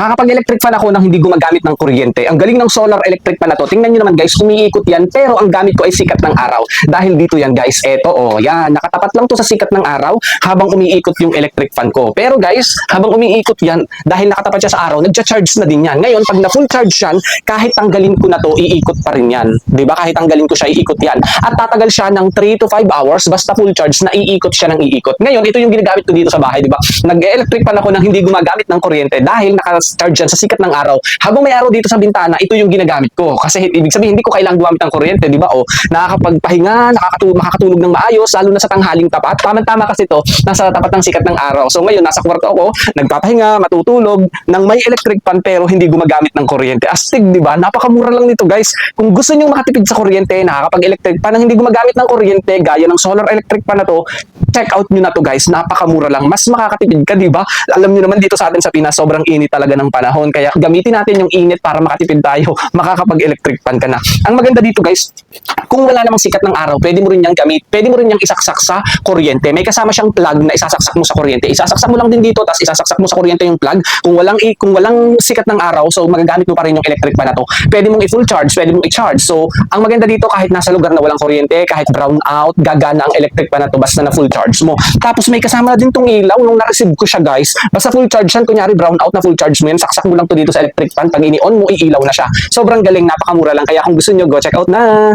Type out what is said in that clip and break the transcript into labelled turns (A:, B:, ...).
A: Nakakapag-electric fan ako nang hindi gumagamit ng kuryente. Ang galing ng solar electric fan na to. Tingnan nyo naman guys, umiikot yan, pero ang gamit ko ay sikat ng araw. Dahil dito yan guys, eto yan, nakatapat lang to sa sikat ng araw habang umiikot yung electric fan ko. Pero guys, habang umiikot yan, dahil nakatapat siya sa araw, nagcha-charge na din yan. Ngayon, pag na full charge yan, kahit tanggalin ko na to, iikot pa rin yan. 'Di ba? Kahit tanggalin ko siya, iikot yan. At tatagal siya ng 3 to 5 hours, basta full charge na iikot siya ng iikot. Ngayon, ito yung ginagamit ko dito sa bahay, 'di ba? Nag-electric fan ako nang hindi gumagamit ng kuryente dahil naka-charge yan sa sikat ng araw. Habang may araw dito sa bintana, ito yung ginagamit ko. Kasi ibig sabihin, hindi ko kailangang gumamit ng kuryente, di ba? O, nakakapagpahinga, makakatulog ng maayos, lalo na sa tanghaling tapat. Tama-tama kasi to, nasa tapat ng sikat ng araw. So ngayon, nasa kwarto ako, nagpapahinga, matutulog, nang may electric fan pero hindi gumagamit ng kuryente. Astig, di ba? Napakamura lang nito, guys. Kung gusto niyo makatipid sa kuryente, nakakapag-electric fan nang hindi gumagamit ng kuryente, gaya ng solar electric fan na to, check out nyo na to, guys. Napakamura lang. Mas makakatipid ka, di ba? Alam niyo naman dito sa atin sa Pinas, sobrang init talaga ng panahon. Kaya gamitin natin yung init para makatipid tayo. Makakapag-electric fan ka na. Ang maganda dito guys, kung wala namang sikat ng araw, pwede mo rin niyang gamit, pwede mo rin niyang isaksak sa kuryente. May kasama siyang plug na isasaksak mo sa kuryente. Isasaksak mo lang din dito, tapos isasaksak mo sa kuryente yung plug. Kung walang sikat ng araw, so magagamit mo pa rin yung electric fan na to. Pwede mong i-full charge, pwede mong i-charge. So, ang maganda dito, kahit nasa lugar na walang kuryente, kahit brown out, gagana ang electric fan na to basta na full charge mo. Tapos may kasama na din tong ilaw nung na-receive ko siya guys. Basta full charge yan, kunyari brown out na full charge mo yan, saksak mo lang to dito sa electric fan, pag ini-on mo, iilaw na siya. Sobrang galing, napakamura lang. Kaya kung gusto nyo, go check out na!